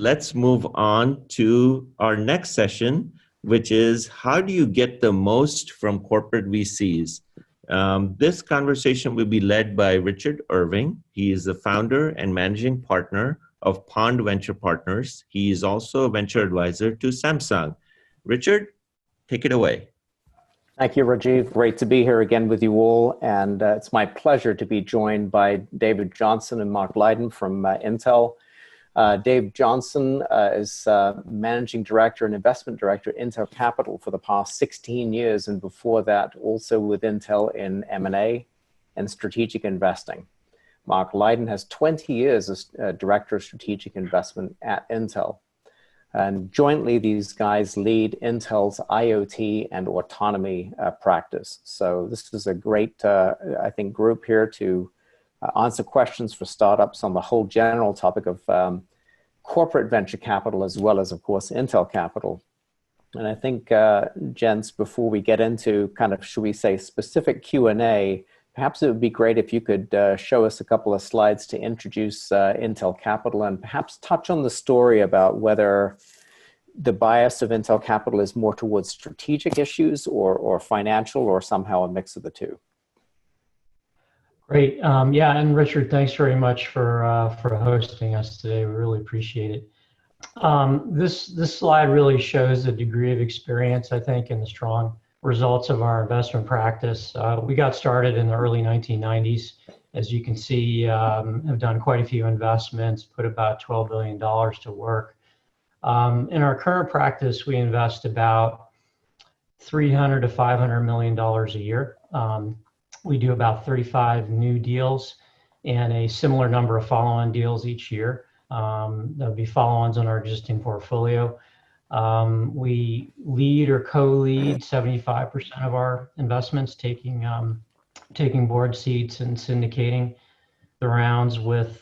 let's move on to our next session, which is how do you get the most from corporate VCs? This conversation will be led by Richard Irving. He is the founder and managing partner of Pond Venture Partners. He is also a venture advisor to Samsung. Richard, take it away. Thank you, Rajiv. Great to be here again with you all. And it's my pleasure to be joined by David Johnson and Mark Lydon from Intel. Dave Johnson is Managing Director and Investment Director at Intel Capital for the past 16 years, and before that also with Intel in M&A and strategic investing. Mark Lydon has 20 years as Director of Strategic Investment at Intel. And jointly, these guys lead Intel's IoT and autonomy practice. So this is a great, I think, group here to answer questions for startups on the whole general topic of corporate venture capital, as well as, of course, Intel Capital. And I think, gents, before we get into kind of, should we say, specific Q&A, perhaps it would be great if you could show us a couple of slides to introduce Intel Capital and perhaps touch on the story about whether the bias of Intel Capital is more towards strategic issues or financial, or somehow a mix of the two. Great. Yeah, and Richard, thanks very much for hosting us today. We really appreciate it. This slide really shows the degree of experience, I think, and the strong results of our investment practice. We got started in the early 1990s. As you can see, have done quite a few investments, put about $12 billion to work. In our current practice, we invest about $300 to $500 million a year. We do about 35 new deals and a similar number of follow-on deals each year. There'll be follow-ons on our existing portfolio. We lead or co-lead 75% of our investments, taking board seats and syndicating the rounds with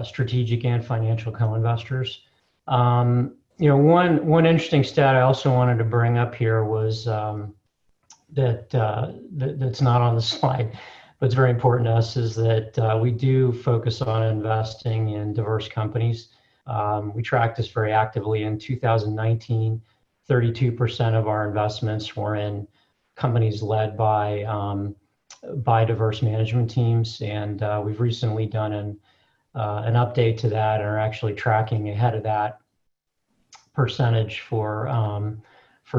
strategic and financial co-investors. One interesting stat I also wanted to bring up here was that's not on the slide, but it's very important to us, is that we do focus on investing in diverse companies. We tracked this very actively. In 2019, 32% of our investments were in companies led by diverse management teams, and we've recently done an update to that and are actually tracking ahead of that percentage for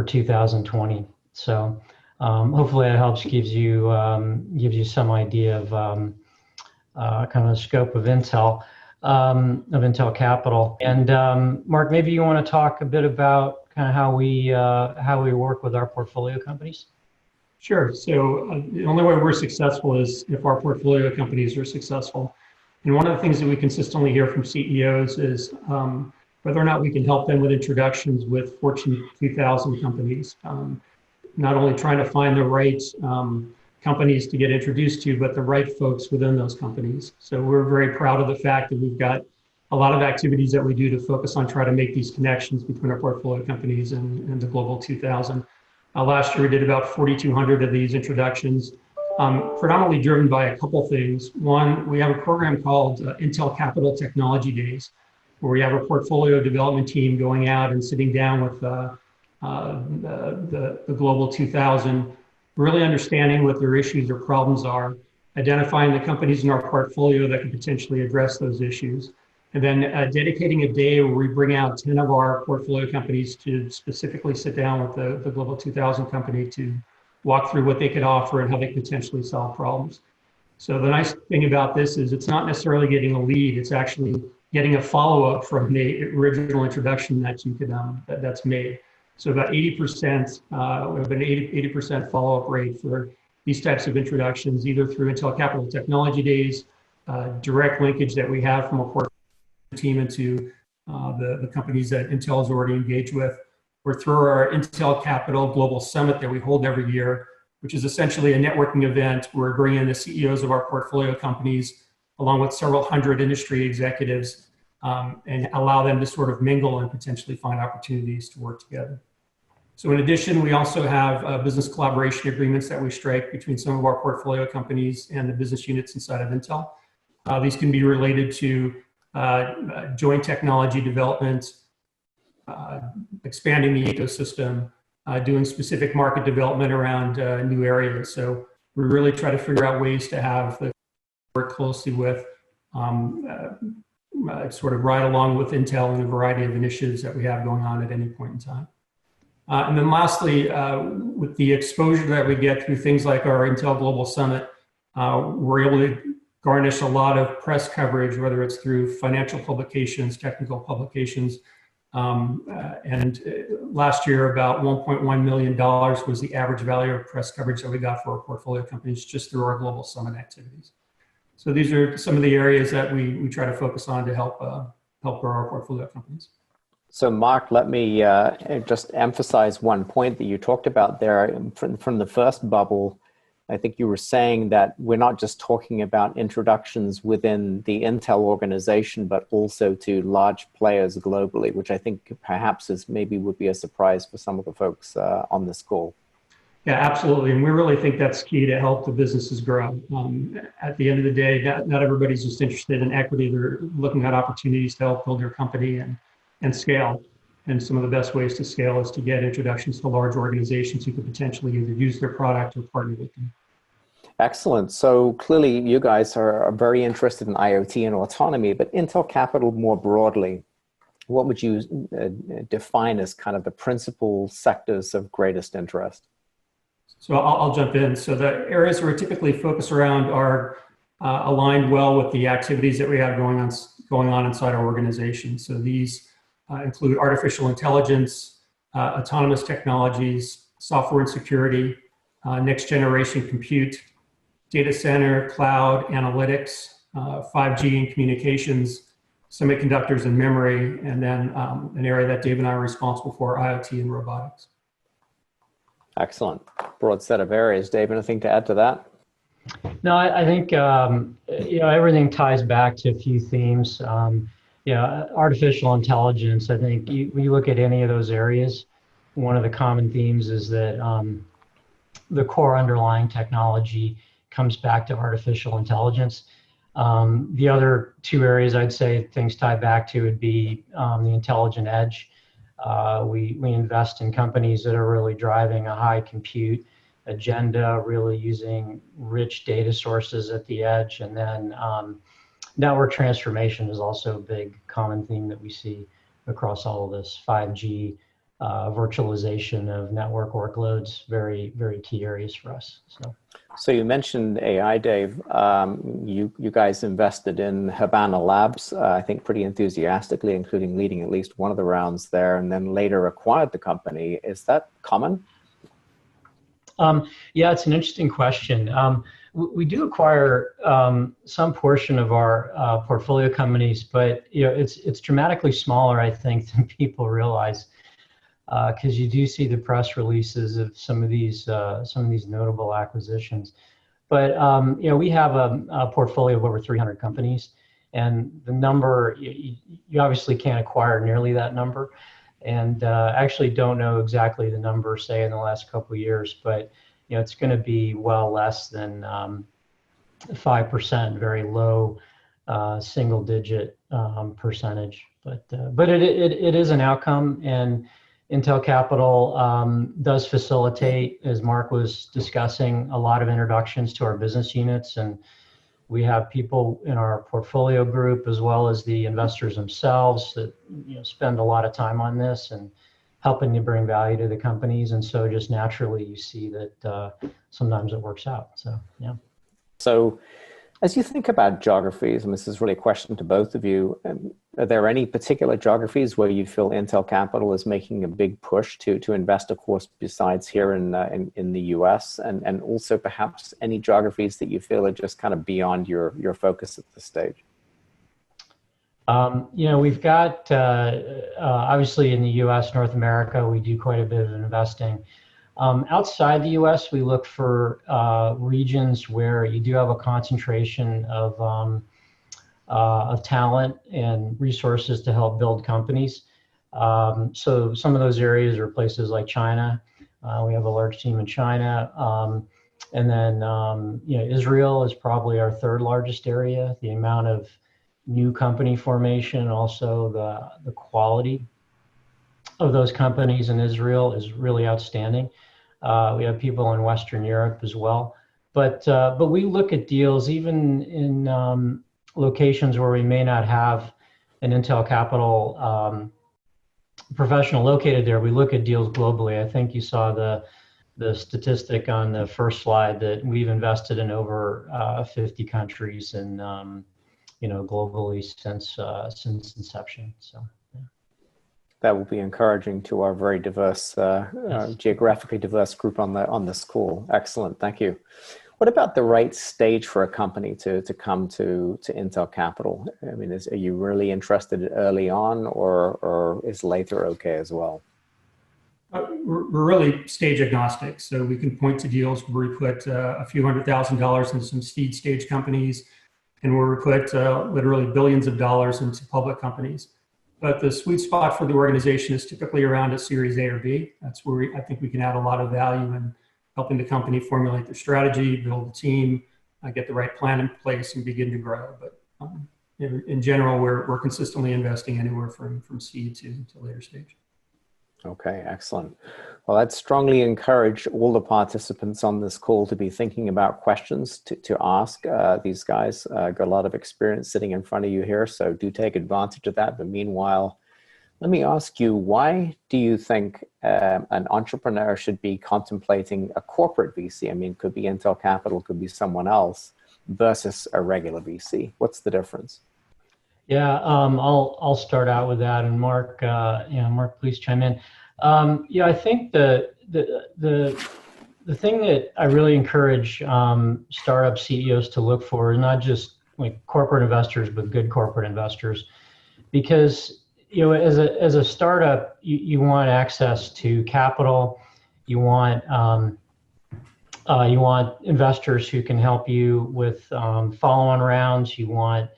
2020. So hopefully that helps, gives you some idea of kind of the scope of Intel. Of Intel Capital. And Mark, maybe you want to talk a bit about kind of how we work with our portfolio companies? Sure. So the only way we're successful is if our portfolio companies are successful. And one of the things that we consistently hear from CEOs is whether or not we can help them with introductions with Fortune 2000 companies. Not only trying to find the right companies to get introduced to, but the right folks within those companies. So we're very proud of the fact that we've got a lot of activities that we do to focus on trying to make these connections between our portfolio companies and the Global 2000. Last year we did about 4,200 of these introductions, predominantly driven by a couple things. One, we have a program called Intel Capital Technology Days, where we have a portfolio development team going out and sitting down with the Global 2000, really understanding what their issues or problems are, identifying the companies in our portfolio that could potentially address those issues, and then dedicating a day where we bring out 10 of our portfolio companies to specifically sit down with the Global 2000 company to walk through what they could offer and how they could potentially solve problems. So the nice thing about this is it's not necessarily getting a lead, it's actually getting a follow-up from the original introduction that you could that's made. So about 80%, we have an 80% follow-up rate for these types of introductions, either through Intel Capital Technology Days, direct linkage that we have from a portfolio team into the companies that Intel is already engaged with, or through our Intel Capital Global Summit that we hold every year, which is essentially a networking event where we bring in the CEOs of our portfolio companies, along with several hundred industry executives, and allow them to sort of mingle and potentially find opportunities to work together. So in addition, we also have business collaboration agreements that we strike between some of our portfolio companies and the business units inside of Intel. These can be related to joint technology development, expanding the ecosystem, doing specific market development around new areas. So we really try to figure out ways to have the work closely with, sort of ride along with Intel in a variety of initiatives that we have going on at any point in time. And then lastly, with the exposure that we get through things like our Intel Global Summit, we're able to garnish a lot of press coverage, whether it's through financial publications, technical publications. And last year, about $1.1 million was the average value of press coverage that we got for our portfolio companies just through our Global Summit activities. So these are some of the areas that we try to focus on to help grow our portfolio companies. So Mark, let me just emphasize one point that you talked about there from the first bubble. I think you were saying that we're not just talking about introductions within the Intel organization, but also to large players globally, which I think perhaps would be a surprise for some of the folks on this call. Yeah, absolutely. And we really think that's key to help the businesses grow. At the end of the day, not everybody's just interested in equity. They're looking at opportunities to help build their company and scale. And some of the best ways to scale is to get introductions to large organizations who could potentially either use their product or partner with them. Excellent. So clearly you guys are very interested in IoT and autonomy, but Intel Capital more broadly, what would you define as kind of the principal sectors of greatest interest? So I'll jump in. So the areas where we typically focus around are aligned well with the activities that we have going on inside our organization. So these include artificial intelligence, autonomous technologies, software and security, next generation compute, data center, cloud, analytics, 5G and communications, semiconductors and memory, and then an area that Dave and I are responsible for, IoT and robotics. Excellent. Broad set of areas. Dave, anything to add to that? No, I think everything ties back to a few themes. Artificial intelligence. I think when you look at any of those areas, one of the common themes is that the core underlying technology comes back to artificial intelligence. The other two areas I'd say things tie back to would be the intelligent edge. We invest in companies that are really driving a high compute agenda, really using rich data sources at the edge. And then network transformation is also a big common theme that we see across all of this. 5G, virtualization of network workloads, very, very key areas for us. So you mentioned AI, Dave. You guys invested in Habana Labs, I think pretty enthusiastically, including leading at least one of the rounds there, and then later acquired the company. Is that common? Yeah, it's an interesting question. We do acquire some portion of our portfolio companies, but it's dramatically smaller, I think, than people realize. Because you do see the press releases of some of these notable acquisitions, but we have a portfolio of over 300 companies, and the number you obviously can't acquire nearly that number, and actually don't know exactly the number, say in the last couple of years, but it's going to be well less than 5%, very low single-digit percentage, but it is an outcome. And Intel Capital does facilitate, as Mark was discussing, a lot of introductions to our business units, and we have people in our portfolio group as well as the investors themselves that spend a lot of time on this and helping to bring value to the companies. And so just naturally you see that sometimes it works out. So yeah. So as you think about geographies, and this is really a question to both of you, are there any particular geographies where you feel Intel Capital is making a big push to invest, of course, besides here in the US, and also perhaps any geographies that you feel are just kind of beyond your focus at this stage? We've got, obviously in the US, North America, we do quite a bit of investing. Outside the US, we look for regions where you do have a concentration of talent and resources to help build companies. So some of those areas are places like China. We have a large team in China. And then, Israel is probably our third largest area. The amount of new company formation. Also, the quality of those companies in Israel is really outstanding. We have people in Western Europe as well. But we look at deals even in locations where we may not have an Intel Capital professional located there. We look at deals globally. I think you saw the statistic on the first slide that we've invested in over 50 countries and globally since inception. So. That will be encouraging to our very diverse, geographically diverse group on this call. Excellent, thank you. What about the right stage for a company to come to Intel Capital? I mean, are you really interested early on, or is later okay as well? We're really stage agnostic, so we can point to deals where we put a few $100,000 into some seed stage companies, and where we put literally billions of dollars into public companies. But the sweet spot for the organization is typically around a Series A or B. That's where I think we can add a lot of value in helping the company formulate their strategy, build a team, get the right plan in place, and begin to grow. But in general, we're consistently investing anywhere from seed to later stage. Okay, excellent. Well, I'd strongly encourage all the participants on this call to be thinking about questions to ask these guys. Got a lot of experience sitting in front of you here, so do take advantage of that. But meanwhile, let me ask you, why do you think an entrepreneur should be contemplating a corporate VC? I mean, could be Intel Capital, could be someone else, versus a regular VC. What's the difference? Yeah, I'll start out with that, and Mark, Mark, please chime in. I think the thing that I really encourage startup CEOs to look for is not just like corporate investors, but good corporate investors, because as a startup, you want access to capital, you want investors who can help you with follow-on rounds, you want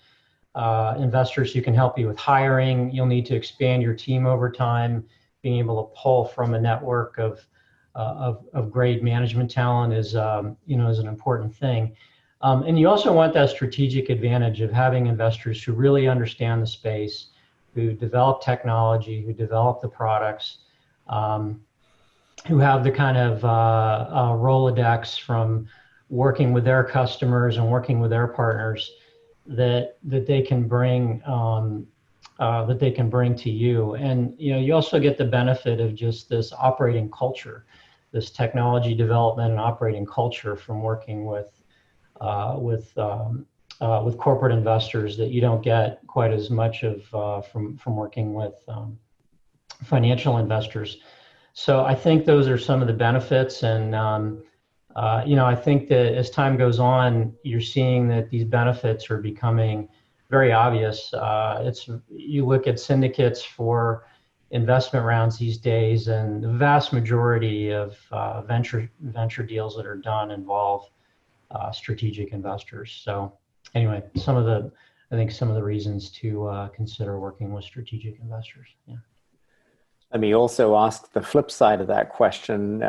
investors who can help you with hiring. You'll need to expand your team over time. Being able to pull from a network of great management talent is an important thing. And you also want that strategic advantage of having investors who really understand the space, who develop technology, who develop the products, who have the kind of Rolodex from working with their customers and working with their partners that they can bring to you. And you also get the benefit of just this operating culture, this technology development and operating culture from working with corporate investors that you don't get quite as much of from working with financial investors. So I think those are some of the benefits, and I think that as time goes on, you're seeing that these benefits are becoming very obvious. You look at syndicates for investment rounds these days, and the vast majority of venture deals that are done involve strategic investors. So anyway, some of the reasons to consider working with strategic investors. Yeah. Let me also ask the flip side of that question.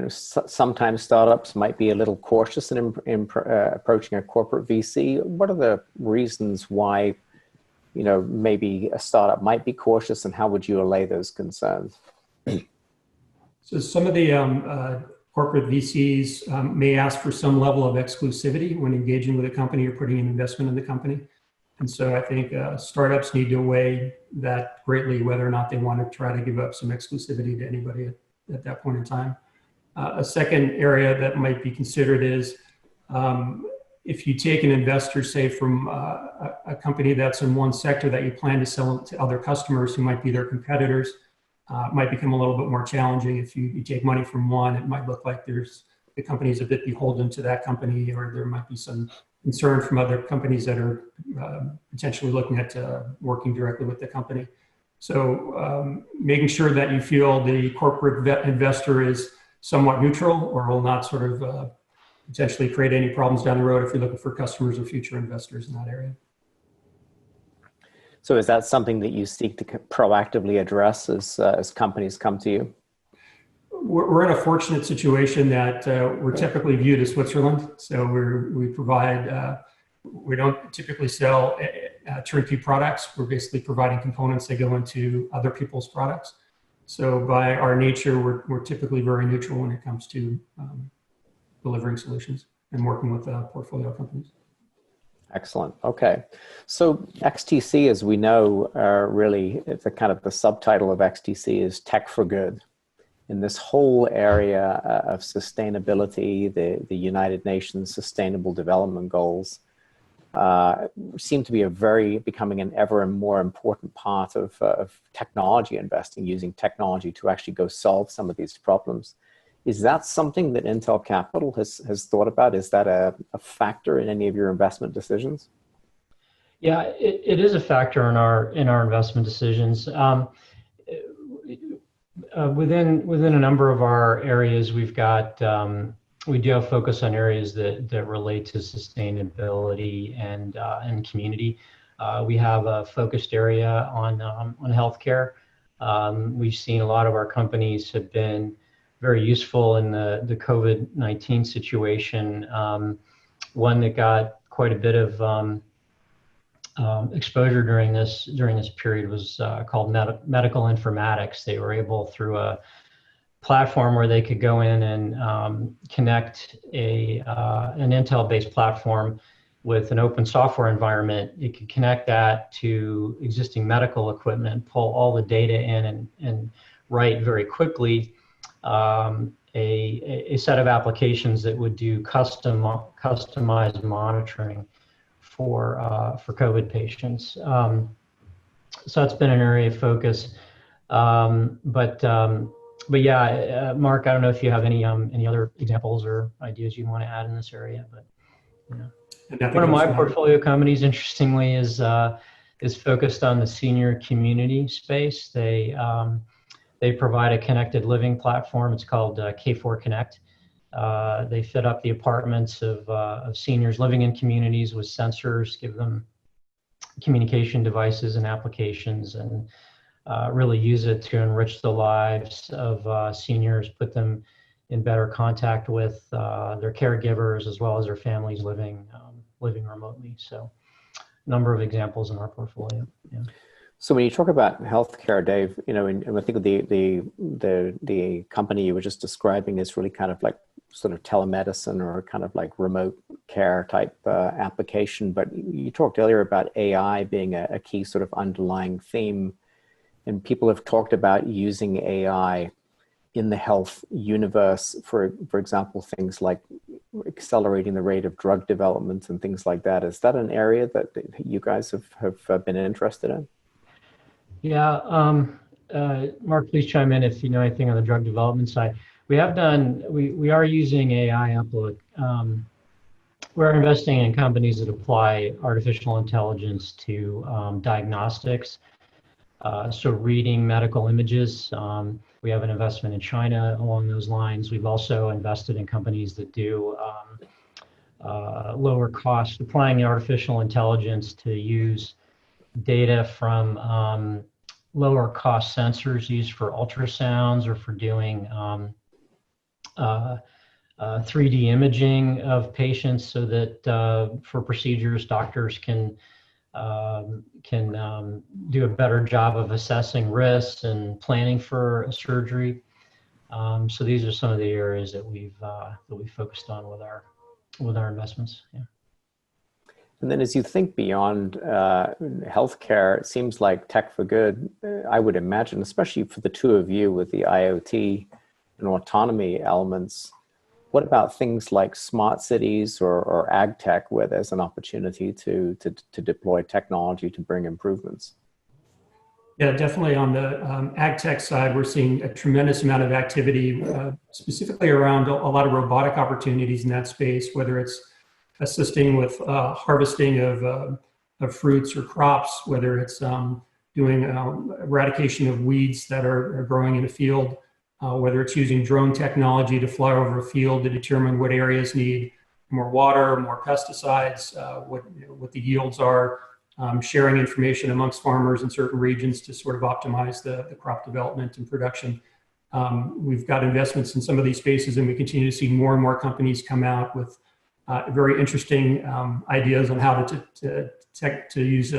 Sometimes startups might be a little cautious in approaching a corporate VC. What are the reasons why, maybe a startup might be cautious, and how would you allay those concerns? So some of the corporate VCs may ask for some level of exclusivity when engaging with a company or putting an investment in the company. And so I think startups need to weigh that greatly, whether or not they want to try to give up some exclusivity to anybody at that point in time. A second area that might be considered is if you take an investor, say from a company that's in one sector that you plan to sell to other customers who might be their competitors, it might become a little bit more challenging. If you take money from one, it might look like the company's a bit beholden to that company, or there might be some concern from other companies that are potentially looking at working directly with the company. So making sure that you feel the corporate investor is somewhat neutral, or will not sort of potentially create any problems down the road if you're looking for customers or future investors in that area. So is that something that you seek to proactively address as companies come to you? We're in a fortunate situation that we're typically viewed as Switzerland. So we provide, we don't typically sell turnkey products. We're basically providing components that go into other people's products. So by our nature, we're typically very neutral when it comes to delivering solutions and working with portfolio companies. Excellent. Okay. So XTC, as we know, really, it's a kind of the subtitle of XTC is Tech for Good. In this whole area of sustainability, the United Nations Sustainable Development Goals seem to be becoming an ever more important part of technology investing, using technology to actually go solve some of these problems. Is that something that Intel Capital has thought about? Is that a factor in any of your investment decisions? Yeah, it is a factor in our investment decisions. Within a number of our areas, we do have focus on areas that relate to sustainability and community. We have a focused area on healthcare. We've seen a lot of our companies have been very useful in the COVID-19 situation. One that got quite a bit of exposure during this period was called medical informatics. They were able, through a platform where they could go in and connect an Intel-based platform with an open software environment. It could connect that to existing medical equipment, pull all the data in, and write very quickly a set of applications that would do customized monitoring for COVID patients. So that's been an area of focus. But yeah, Mark, I don't know if you have any other examples or ideas you want to add in this area, but you know. One of my portfolio companies, interestingly, is focused on the senior community space. They provide a connected living platform. It's called K4 Connect. They fit up the apartments of seniors living in communities with sensors, give them communication devices and applications, and really use it to enrich the lives of seniors, put them in better contact with their caregivers as well as their families living remotely. So, a number of examples in our portfolio. Yeah. So when you talk about healthcare, Dave, you know, and I think the company you were just describing is really kind of like sort of telemedicine or kind of like remote care type application. But you talked earlier about AI being a key sort of underlying theme, and people have talked about using AI in the health universe, for example, things like accelerating the rate of drug development and things like that. Is that an area that you guys have been interested in? Yeah, Mark, please chime in if you know anything on the drug development side. We are using AI. We're investing in companies that apply artificial intelligence to diagnostics. So reading medical images. We have an investment in China along those lines. We've also invested in companies that do lower cost, applying artificial intelligence to use data from lower cost sensors used for ultrasounds or for doing 3D imaging of patients, so that for procedures, doctors can do a better job of assessing risks and planning for a surgery. So these are some of the areas that we've focused on with our investments. Yeah. And then as you think beyond healthcare, it seems like Tech for Good, I would imagine, especially for the two of you with the IoT and autonomy elements, what about things like smart cities or ag tech, where there's an opportunity to deploy technology to bring improvements? Yeah, definitely on the ag tech side, we're seeing a tremendous amount of activity, specifically around a lot of robotic opportunities in that space, whether it's assisting with harvesting of fruits or crops, whether it's doing eradication of weeds that are growing in a field, whether it's using drone technology to fly over a field to determine what areas need more water, more pesticides, what the yields are, sharing information amongst farmers in certain regions to sort of optimize the crop development and production. We've got investments in some of these spaces, and we continue to see more and more companies come out with very interesting ideas on how to use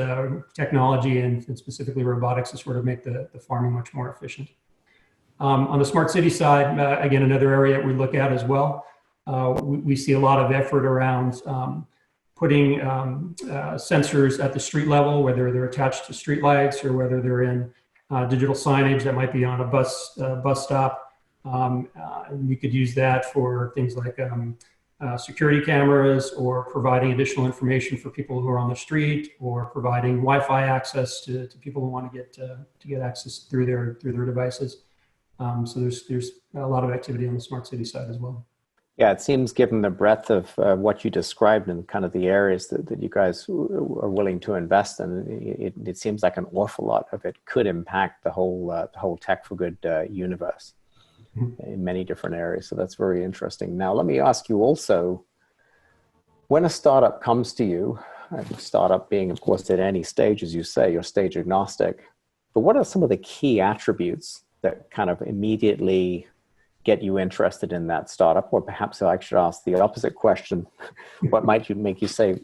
technology and specifically robotics to sort of make the farming much more efficient. On the smart city side, again, another area we look at as well. We see a lot of effort around putting sensors at the street level, whether they're attached to street lights or whether they're in digital signage that might be on a bus stop. We could use that for things like security cameras, or providing additional information for people who are on the street, or providing Wi-Fi access to people who want to get access through their devices. So there's a lot of activity on the smart city side as well. Yeah, it seems, given the breadth of what you described and kind of the areas that you guys are willing to invest in, it seems like an awful lot of it could impact the whole Tech for Good universe in many different areas. So that's very interesting. Now, let me ask you also, when a startup comes to you, startup being, of course, at any stage, as you say, you're stage agnostic, but what are some of the key attributes that kind of immediately get you interested in that startup? Or perhaps I should ask the opposite question. What might make you say,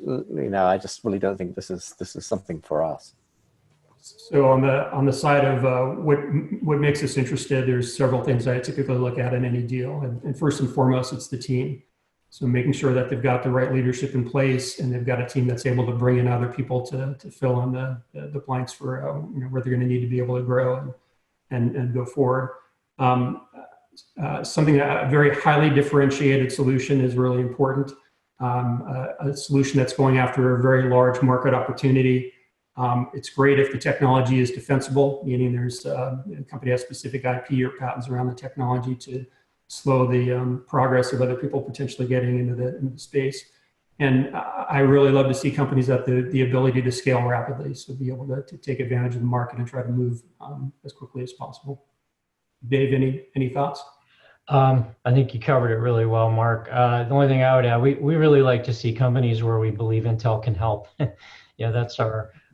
I just really don't think this is something for us? So on the side of what makes us interested, there's several things I typically look at in any deal. And first and foremost, it's the team. So making sure that they've got the right leadership in place, and they've got a team that's able to bring in other people to fill in the blanks for where they're going to need to be able to grow and go forward. Something a very highly differentiated solution is really important. A solution that's going after a very large market opportunity. It's great if the technology is defensible, meaning there's a company has specific IP or patents around the technology to slow the progress of other people potentially getting into the space. And I really love to see companies that the ability to scale rapidly, so be able to take advantage of the market and try to move as quickly as possible. Dave, any thoughts? I think you covered it really well, Mark. The only thing I would add, we really like to see companies where we believe Intel can help. That's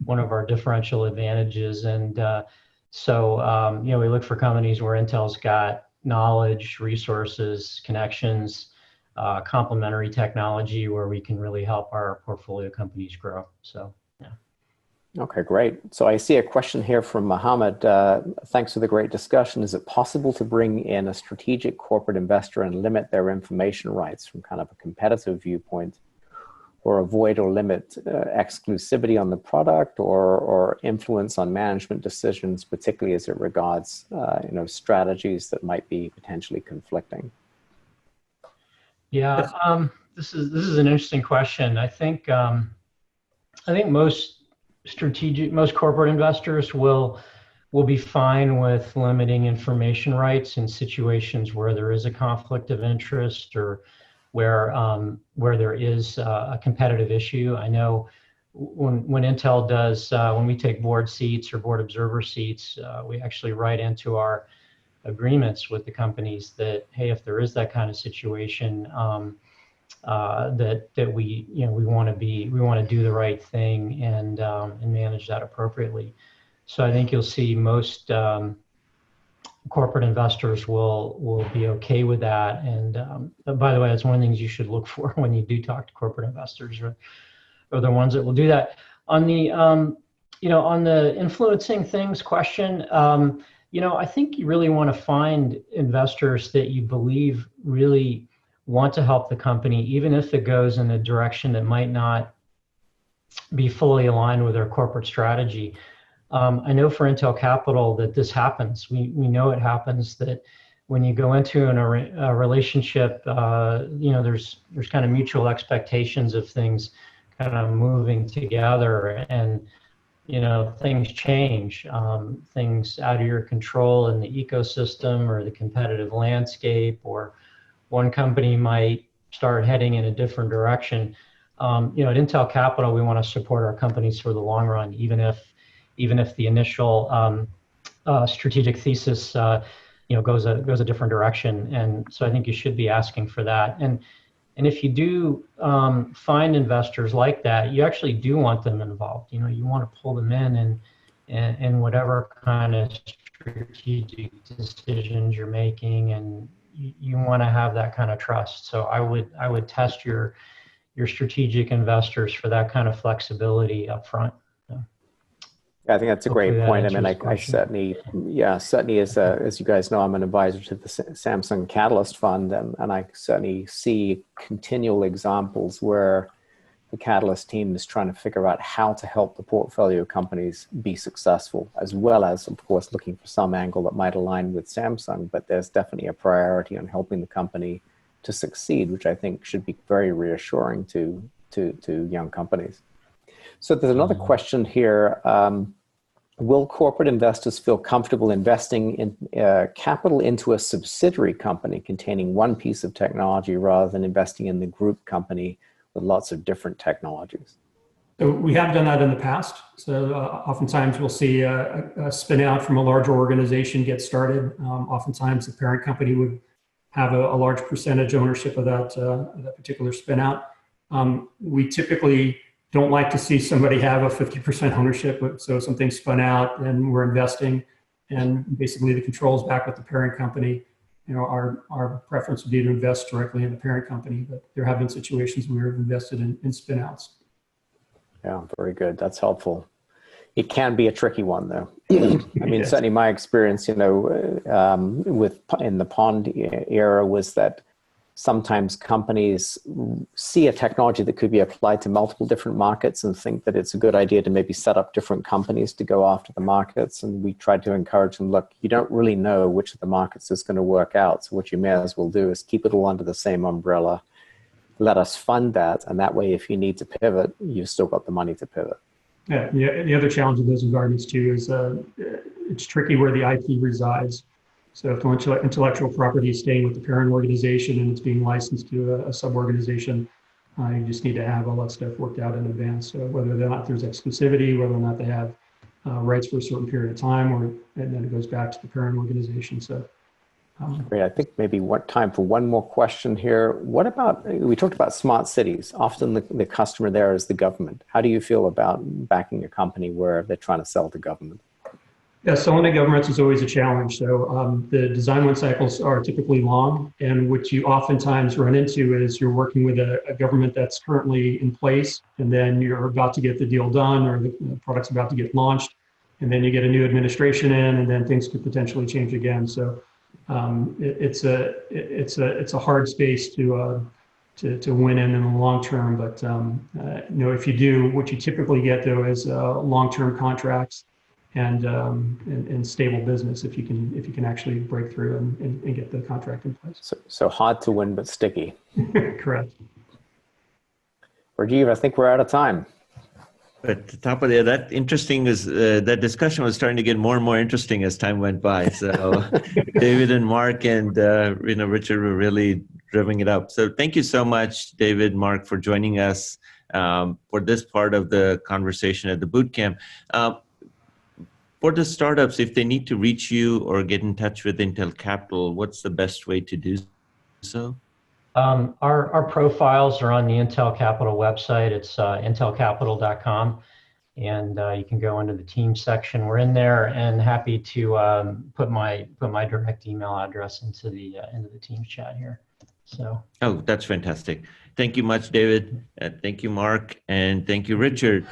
one of our differential advantages. And so we look for companies where Intel's got knowledge, resources, connections, complementary technology where we can really help our portfolio companies grow. So, yeah. Okay, great. So I see a question here from Mohammed. Thanks for the great discussion. Is it possible to bring in a strategic corporate investor and limit their information rights from kind of a competitive viewpoint, or avoid or limit exclusivity on the product, or influence on management decisions, particularly as it regards strategies that might be potentially conflicting? Yeah, this is an interesting question. I think most corporate investors will be fine with limiting information rights in situations where there is a conflict of interest, or where there is a competitive issue. I know when Intel does, when we take board seats or board observer seats, we actually write into our agreements with the companies that, hey, if there is that kind of situation, that we want to do the right thing and manage that appropriately. So I think you'll see most corporate investors will be okay with that. And by the way, that's one of the things you should look for when you do talk to corporate investors, or the ones that will do that. On the on the influencing things question, I think you really want to find investors that you believe really want to help the company, even if it goes in a direction that might not be fully aligned with their corporate strategy. I know for Intel Capital that this happens. We know it happens, that when you go into a relationship, there's kind of mutual expectations of things kind of moving together, and things change, things out of your control in the ecosystem or the competitive landscape, or one company might start heading in a different direction. At Intel Capital, we want to support our companies for the long run, even if the initial strategic thesis goes a different direction. And so I think you should be asking for that. And if you do find investors like that, you actually do want them involved. You want to pull them in whatever kind of strategic decisions you're making, and you want to have that kind of trust. So I would test your your strategic investors for that kind of flexibility up front. I think that's a Hopefully great that point. I answers mean, the I question. certainly as you guys know, I'm an advisor to the Samsung Catalyst Fund, and I certainly see continual examples where the Catalyst team is trying to figure out how to help the portfolio companies be successful, as well as, of course, looking for some angle that might align with Samsung. But there's definitely a priority on helping the company to succeed, which I think should be very reassuring to young companies. So there's another question here. Will corporate investors feel comfortable investing in capital into a subsidiary company containing one piece of technology rather than investing in the group company with lots of different technologies? So we have done that in the past. So oftentimes we'll see a spin out from a larger organization get started. Oftentimes the parent company would have a large percentage ownership of that particular spin out. We typically don't like to see somebody have a 50% ownership. So something spun out and we're investing, and basically the control's back with the parent company. You know, our preference would be to invest directly in the parent company, but there have been situations where we've invested in spin outs. Yeah, very good. That's helpful. It can be a tricky one, though. I mean, Yes. certainly my experience, in the Pond era was that sometimes companies see a technology that could be applied to multiple different markets and think that it's a good idea to maybe set up different companies to go after the markets. And we tried to encourage them, look, you don't really know which of the markets is going to work out. So what you may as well do is keep it all under the same umbrella. Let us fund that. And that way, if you need to pivot, you've still got the money to pivot. Yeah, the other challenge in those environments too is it's tricky where the IP resides. So if the intellectual property is staying with the parent organization and it's being licensed to a sub-organization, you just need to have all that stuff worked out in advance. So whether or not there's exclusivity, whether or not they have rights for a certain period of time, and then it goes back to the parent organization. So. Great. I think maybe time for one more question here. What about, we talked about smart cities. Often the customer there is the government. How do you feel about backing a company where they're trying to sell to government? Yeah, selling to governments is always a challenge. So the design win cycles are typically long, and what you oftentimes run into is you're working with a government that's currently in place, and then you're about to get the deal done, or the product's about to get launched, and then you get a new administration in, and then things could potentially change again. So it's a hard space to win in the long term. But if you do, what you typically get though is long-term contracts and stable business if you can actually break through and get the contract in place. So hard to win but sticky. Correct. Rajiv, I think we're out of time. At the top of that interesting is that discussion was starting to get more and more interesting as time went by. So David and Mark and Richard were really driving it up. So thank you so much, David, Mark, for joining us for this part of the conversation at the Bootcamp. For the startups, if they need to reach you or get in touch with Intel Capital, what's the best way to do so? Our profiles are on the Intel Capital website. It's intelcapital.com, and you can go into the team section. We're in there, and happy to put my direct email address into the Teams chat here. So. Oh, that's fantastic. Thank you much, David. Thank you, Mark, and thank you, Richard.